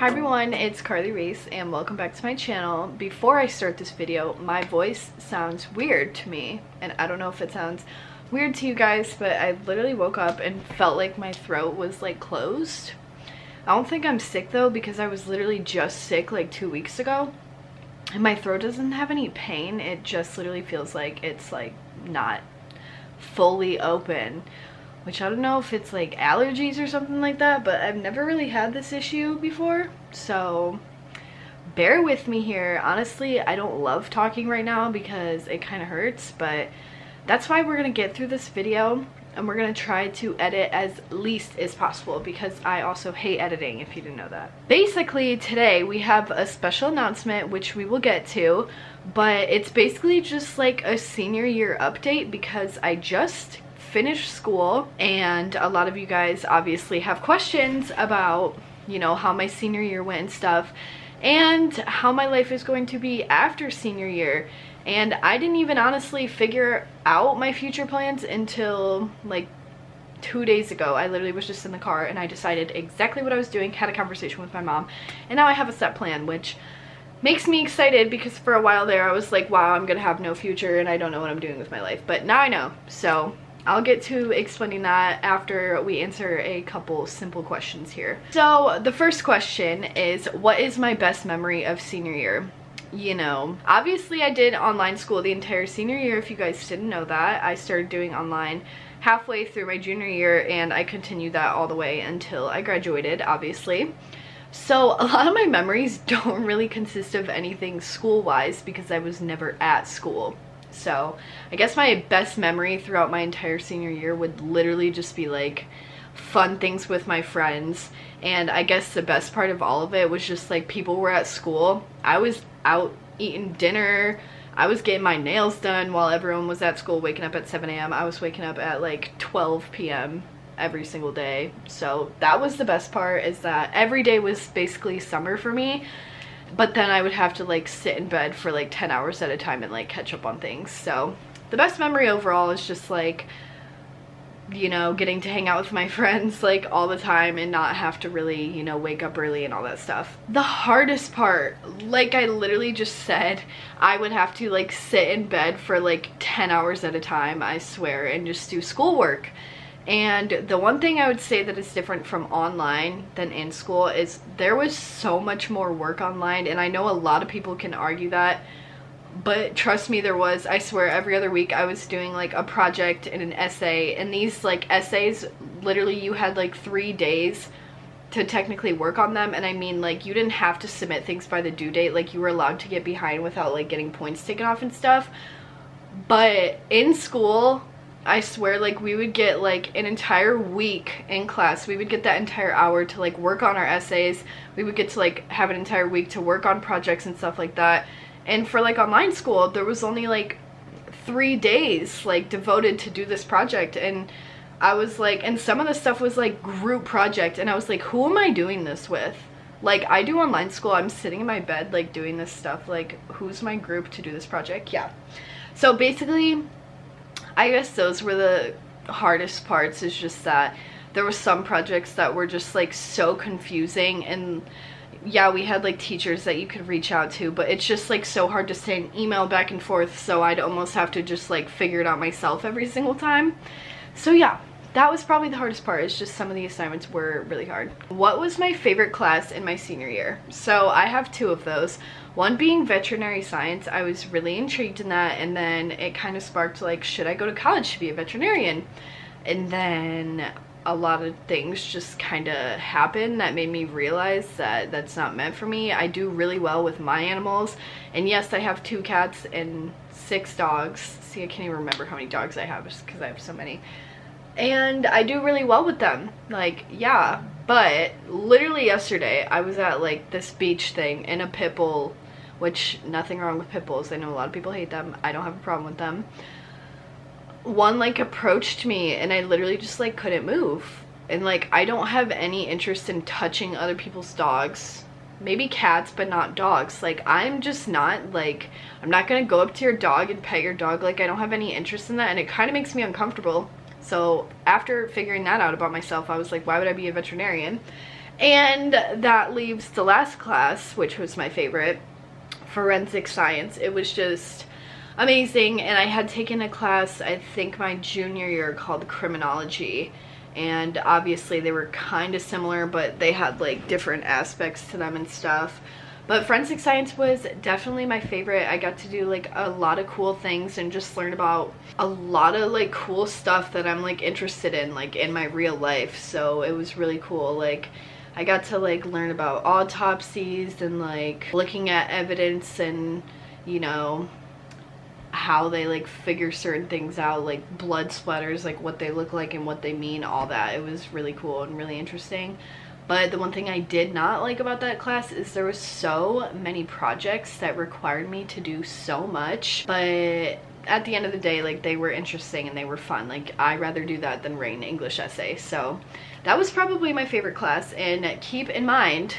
Hi everyone, it's Karli Reese and welcome back to my channel. Before I start this video, my voice sounds weird to me and I don't know if it sounds weird to you guys, but I literally woke up and felt like my throat was like closed. I don't think I'm sick though, because I was literally just sick like 2 weeks ago and my throat doesn't have any pain. It just literally feels like it's like not fully open, which I don't know if it's like allergies or something like that, but I've never really had this issue before, so bear with me here. Honestly, I don't love talking right now because it kind of hurts, but that's why we're gonna get through this video and we're gonna try to edit as least as possible, because I also hate editing, if you didn't know that. Basically, today we have a special announcement which we will get to, but it's basically just like a senior year update because I just finished school and a lot of you guys obviously have questions about, you know, how my senior year went and stuff and how my life is going to be after senior year. And I didn't even honestly figure out my future plans until like 2 days ago. I literally was just in the car and I decided exactly what I was doing, had a conversation with my mom, and now I have a set plan, which makes me excited because for a while there I was like, wow, I'm gonna have no future and I don't know what I'm doing with my life, but now I know. So I'll get to explaining that after we answer a couple simple questions here. So the first question is, what is my best memory of senior year? You know, obviously I did online school the entire senior year. If you guys didn't know that, I started doing online halfway through my junior year and I continued that all the way until I graduated, obviously. So a lot of my memories don't really consist of anything school-wise because I was never at school. So I guess my best memory throughout my entire senior year would literally just be like fun things with my friends. And I guess the best part of all of it was just like people were at school. I was out eating dinner. I was getting my nails done while everyone was at school, waking up at 7 a.m. I was waking up at like 12 p.m. every single day. So that was the best part, is that every day was basically summer for me. But then I would have to like sit in bed for like 10 hours at a time and like catch up on things. So the best memory overall is just like, you know, getting to hang out with my friends like all the time and not have to really, you know, wake up early and all that stuff. The hardest part, like I literally just said, I would have to like sit in bed for like 10 hours at a time, I swear, and just do schoolwork. And the one thing I would say that is different from online than in school is there was so much more work online, and I know a lot of people can argue that, but trust me, there was. I swear every other week I was doing like a project and an essay, and these like essays, literally you had like 3 days to technically work on them. And I mean, like, you didn't have to submit things by the due date, like you were allowed to get behind without like getting points taken off and stuff. But in school, I swear, like, we would get like an entire week in class. We would get that entire hour to like work on our essays. We would get to like have an entire week to work on projects and stuff like that. And for like online school, there was only like 3 days like devoted to do this project. And I was like, and some of the stuff was like group project, and I was like, who am I doing this with? Like, I do online school, I'm sitting in my bed like doing this stuff, like who's my group to do this project? Yeah. So basically, I guess those were the hardest parts, is just that there were some projects that were just like so confusing. And yeah, we had like teachers that you could reach out to, but it's just like so hard to send email back and forth, so I'd almost have to just like figure it out myself every single time. So yeah, that was probably the hardest part. It's just some of the assignments were really hard. What was my favorite class in my senior year? So I have 2 of those. One being veterinary science. I was really intrigued in that, and then it kind of sparked like, should I go to college to be a veterinarian? And then a lot of things just kind of happened that made me realize that that's not meant for me. I do really well with my animals, and yes, I have 2 cats and 6 dogs. See, I can't even remember how many dogs I have just because I have so many. And I do really well with them, like, yeah. But literally yesterday I was at like this beach thing, and a pit bull, which nothing wrong with pit bulls, I know a lot of people hate them, I don't have a problem with them, one like approached me and I literally just like couldn't move. And like, I don't have any interest in touching other people's dogs, maybe cats but not dogs. Like, I'm just not like, I'm not gonna go up to your dog and pet your dog. Like, I don't have any interest in that, and it kind of makes me uncomfortable. So after figuring that out about myself, I was like, why would I be a veterinarian? And that leaves the last class, which was my favorite, forensic science. It was just amazing. And I had taken a class, I think my junior year, called criminology, and obviously they were kind of similar, but they had like different aspects to them and stuff. But forensic science was definitely my favorite. I got to do like a lot of cool things and just learn about a lot of like cool stuff that I'm like interested in, like in my real life. So it was really cool. Like I got to like learn about autopsies and like looking at evidence and, you know, how they like figure certain things out, like blood splatters, like what they look like and what they mean, all that. It was really cool and really interesting. But the one thing I did not like about that class is there was so many projects that required me to do so much, but at the end of the day, like they were interesting and they were fun. Like I'd rather do that than write an English essay. So that was probably my favorite class. And keep in mind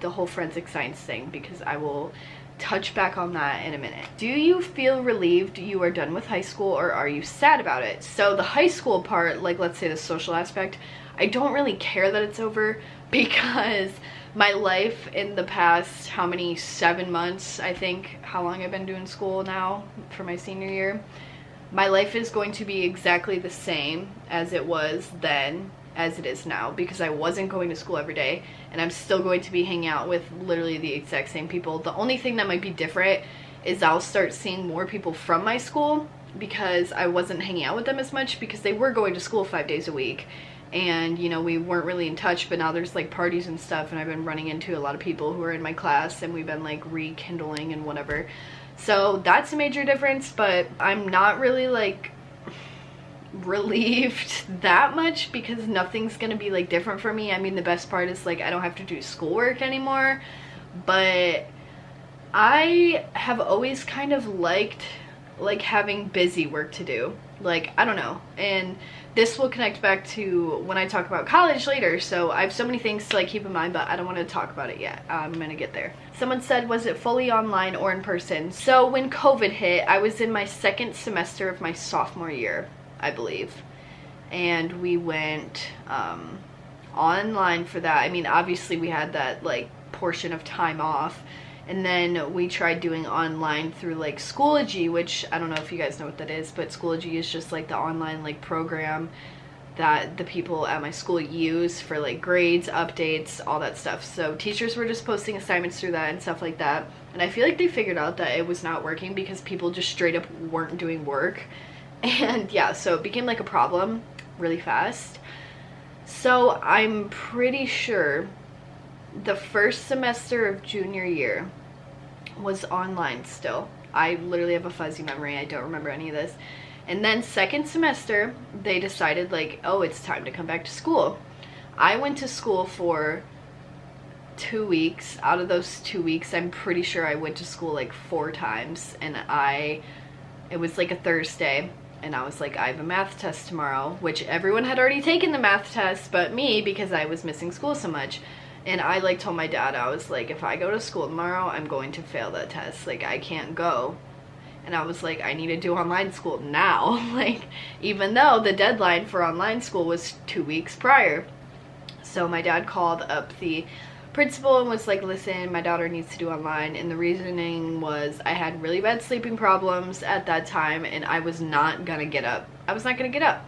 the whole forensic science thing, because I will touch back on that in a minute. Do you feel relieved you are done with high school, or are you sad about it? So the high school part, like let's say the social aspect, I don't really care that it's over, because my life in the past, how many, 7 months, I think, how long I've been doing school now for my senior year, my life is going to be exactly the same as it was then as it is now, because I wasn't going to school every day, and I'm still going to be hanging out with literally the exact same people. The only thing that might be different is I'll start seeing more people from my school, because I wasn't hanging out with them as much because they were going to school 5 days a week. And you know, we weren't really in touch, but now there's like parties and stuff, and I've been running into a lot of people who are in my class, and we've been like rekindling and whatever. So that's a major difference, but I'm not really like relieved that much, because nothing's gonna be like different for me. I mean, the best part is like I don't have to do schoolwork anymore, but I have always kind of liked like having busy work to do. Like, I don't know, and this will connect back to when I talk about college later. So I have so many things to like keep in mind, but I don't want to talk about it yet. I'm gonna get there. Someone said, was it fully online or in person? So when COVID hit, I was in my second semester of my sophomore year, I believe, and we went online for that. I mean, obviously we had that like portion of time off, and then we tried doing online through like Schoology, which I don't know if you guys know what that is, but Schoology is just like the online like program that the people at my school use for like grades, updates, all that stuff. So teachers were just posting assignments through that and stuff like that, and I feel like they figured out that it was not working because people just straight up weren't doing work. And yeah, so it became like a problem really fast. So I'm pretty sure the first semester of junior year was online still. I literally have a fuzzy memory. I don't remember any of this. And then second semester, they decided like, oh, it's time to come back to school. I went to school for 2 weeks. Out of those 2 weeks, I'm pretty sure I went to school like 4 times. And it was like a Thursday, and I was like, I have a math test tomorrow, which everyone had already taken the math test but me, because I was missing school so much. And I like told my dad, I was like, if I go to school tomorrow, I'm going to fail that test. Like, I can't go. And I was like, I need to do online school now. Like, even though the deadline for online school was 2 weeks prior. So my dad called up the principal and was like, listen, my daughter needs to do online. And the reasoning was I had really bad sleeping problems at that time, and I was not gonna get up. I was not gonna get up.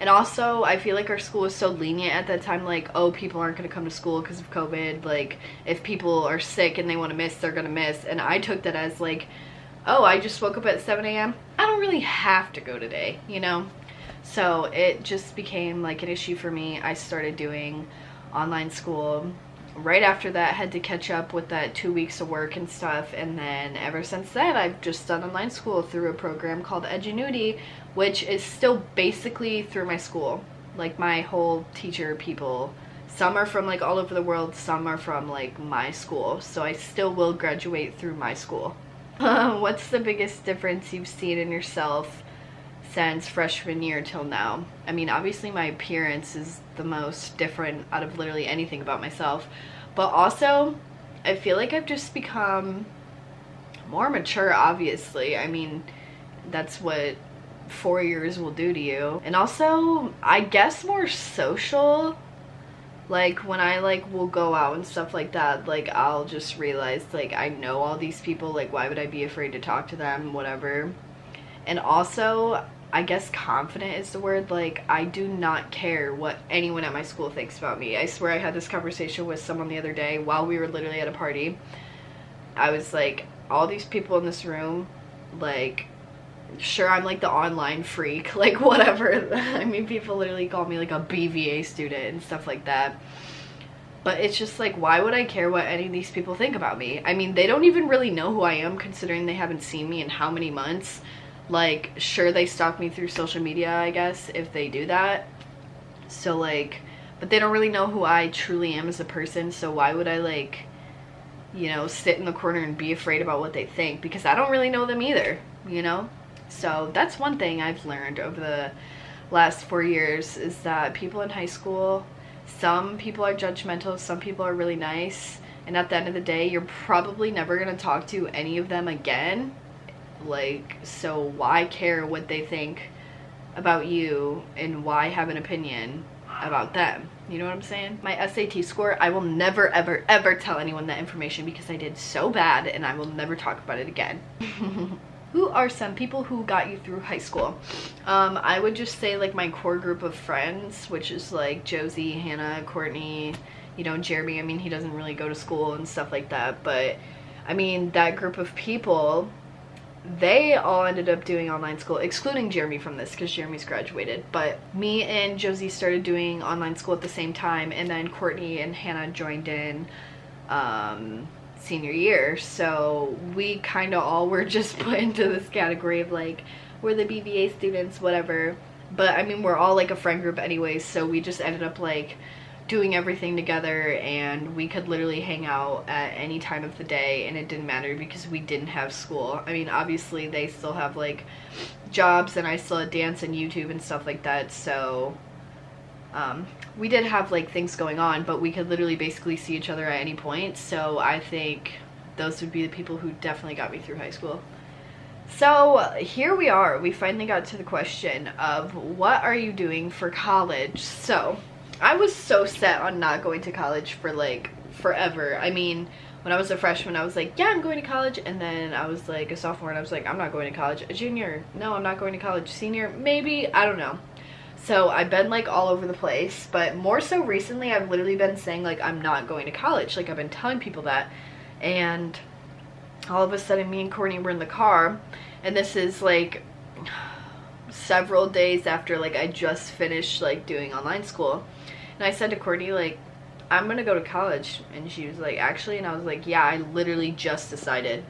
And also, I feel like our school was so lenient at that time, like, oh, people aren't gonna come to school because of COVID. Like, if people are sick and they want to miss, they're gonna miss. And I took that as like, oh, I just woke up at 7 a.m. I don't really have to go today, you know? So it just became like an issue for me. I started doing online school. Right after that, had to catch up with that 2 weeks of work and stuff, and then ever since then I've just done online school through a program called Edgenuity, which is still basically through my school. Like, my whole teacher people, some are from like all over the world, some are from like my school, so I still will graduate through my school. What's the biggest difference you've seen in yourself since freshman year till now? I mean, obviously my appearance is the most different out of literally anything about myself, but also I feel like I've just become more mature, obviously. I mean, that's what 4 years will do to you. And also, I guess more social. Like when I like will go out and stuff like that, like I'll just realize like I know all these people, like why would I be afraid to talk to them, whatever. And also, I guess confident is the word. Like, I do not care what anyone at my school thinks about me. I swear I had this conversation with someone the other day while we were literally at a party. I was like, all these people in this room, like, sure, I'm like the online freak, like whatever. I mean, people literally call me like a BVA student and stuff like that. But it's just like, why would I care what any of these people think about me? I mean, they don't even really know who I am, considering they haven't seen me in how many months. Like, sure, they stalk me through social media, I guess, if they do that. So, like, but they don't really know who I truly am as a person, so why would I, like, you know, sit in the corner and be afraid about what they think? Because I don't really know them either, you know? So, that's one thing I've learned over the last 4 years, is that people in high school, some people are judgmental, some people are really nice, and at the end of the day, you're probably never going to talk to any of them again. Like, so why care what they think about you, and why have an opinion about them? You know what I'm saying? My SAT score, I will never ever ever tell anyone that information because I did so bad, and I will never talk about it again. Who are some people who got you through high school? I would just say like my core group of friends, which is like Josie, Hannah, Courtney, you know, Jeremy. I mean, he doesn't really go to school and stuff like that, but I mean, that group of people, they all ended up doing online school, excluding Jeremy from this because Jeremy's graduated. But me and Josie started doing online school at the same time, and then Courtney and Hannah joined in senior year. So we kind of all were just put into this category of like, we're the BVA students, whatever. But I mean, we're all like a friend group anyways, so we just ended up like doing everything together, and we could literally hang out at any time of the day, and it didn't matter because we didn't have school. I mean, obviously they still have like jobs, and I still had dance and YouTube and stuff like that, so we did have like things going on, but we could literally basically see each other at any point. So I think those would be the people who definitely got me through high school. So here we are, we finally got to the question of what are you doing for college. So I was so set on not going to college for like forever. I mean, when I was a freshman, I was like, yeah, I'm going to college. And then I was like a sophomore, and I was like, I'm not going to college. A junior, no, I'm not going to college. Senior, maybe, I don't know. So I've been like all over the place, but more so recently, I've literally been saying like, I'm not going to college. Like, I've been telling people that. And all of a sudden, me and Courtney were in the car, and this is like several days after like I just finished like doing online school. And I said to Courtney, like, I'm gonna go to college. And she was like, actually? And I was like, yeah, I literally just decided.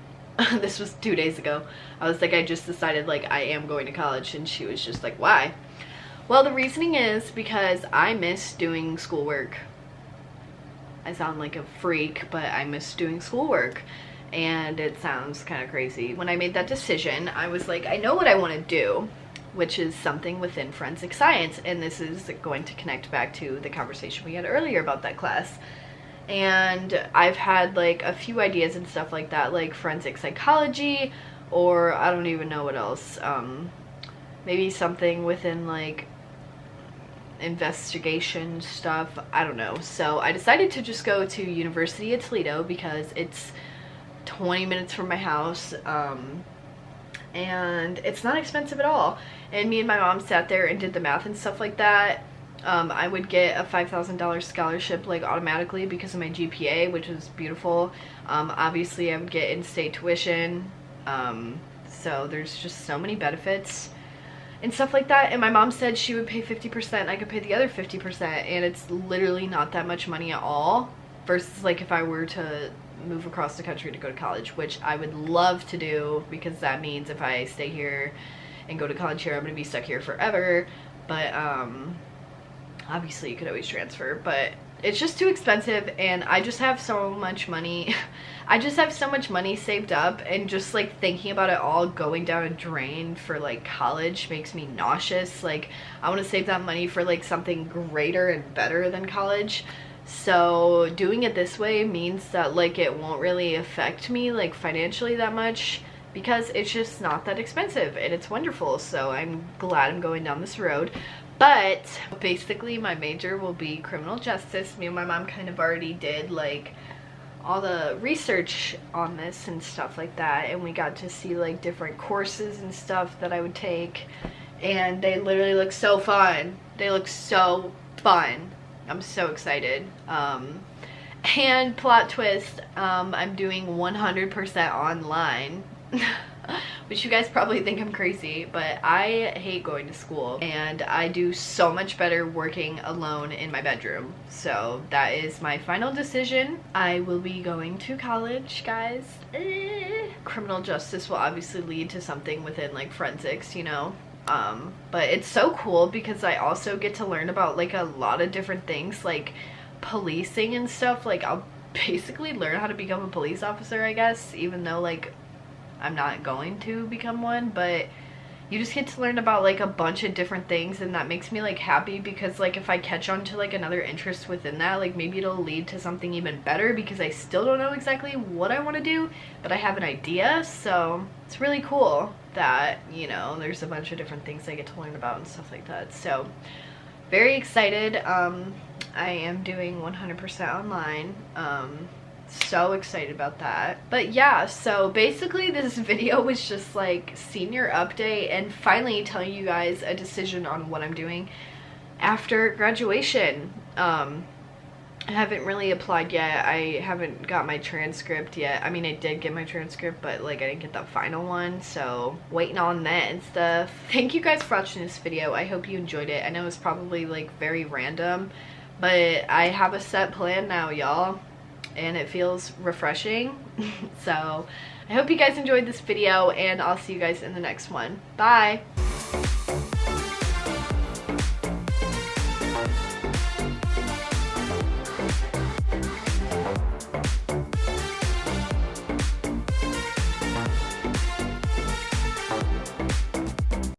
This was 2 days ago. I was like, I just decided, like, I am going to college. And she was just like, why? Well, the reasoning is because I miss doing schoolwork. I sound like a freak, but I miss doing schoolwork. And it sounds kind of crazy. When I made that decision, I was like, I know what I want to do, which is something within forensic science, and this is going to connect back to the conversation we had earlier about that class. And I've had like a few ideas and stuff like that, like forensic psychology, or I don't even know what else, maybe something within like investigation stuff, I don't know. So I decided to just go to University of Toledo because it's 20 minutes from my house, and it's not expensive at all. And me and my mom sat there and did the math and stuff like that. I would get a $5,000 scholarship like automatically because of my GPA, which was beautiful. Obviously I would get in-state tuition, so there's just so many benefits and stuff like that. And my mom said she would pay 50%, I could pay the other 50%, and it's literally not that much money at all versus like if I were to move across the country to go to college, which I would love to do, because that means if I stay here and go to college here, I'm gonna be stuck here forever. But obviously you could always transfer, but it's just too expensive, and I just have so much money. I just have so much money saved up, and just like thinking about it all going down a drain for like college makes me nauseous. Like, I want to save that money for like something greater and better than college. So doing it this way means that like it won't really affect me like financially that much, because it's just not that expensive and it's wonderful. So I'm glad I'm going down this road. But basically my major will be criminal justice. Me and my mom kind of already did like all the research on this and stuff like that, and we got to see like different courses and stuff that I would take, and they literally look so fun. They look so fun. I'm so excited. And plot twist, I'm doing 100% online. Which you guys probably think I'm crazy, but I hate going to school and I do so much better working alone in my bedroom. So that is my final decision. I will be going to college, guys. Criminal justice will obviously lead to something within like forensics, you know. But it's so cool because I also get to learn about like a lot of different things like policing and stuff. Like I'll basically learn how to become a police officer, I guess, even though like I'm not going to become one, but you just get to learn about like a bunch of different things, and that makes me like happy because like if I catch on to like another interest within that, like maybe it'll lead to something even better because I still don't know exactly what I want to do, but I have an idea. So it's really cool that, you know, there's a bunch of different things I get to learn about and stuff like that. So very excited. I am doing 100% online. So excited about that. But yeah, so basically this video was just like senior update and finally telling you guys a decision on what I'm doing after graduation. I haven't really applied yet. I haven't got my transcript yet. I mean, I did get my transcript, but like I didn't get the final one, so waiting on that and stuff. Thank you guys for watching this video. I hope you enjoyed it. I know it's probably like very random, but I have a set plan now, y'all, and it feels refreshing. So I hope you guys enjoyed this video, and I'll see you guys in the next one. Bye.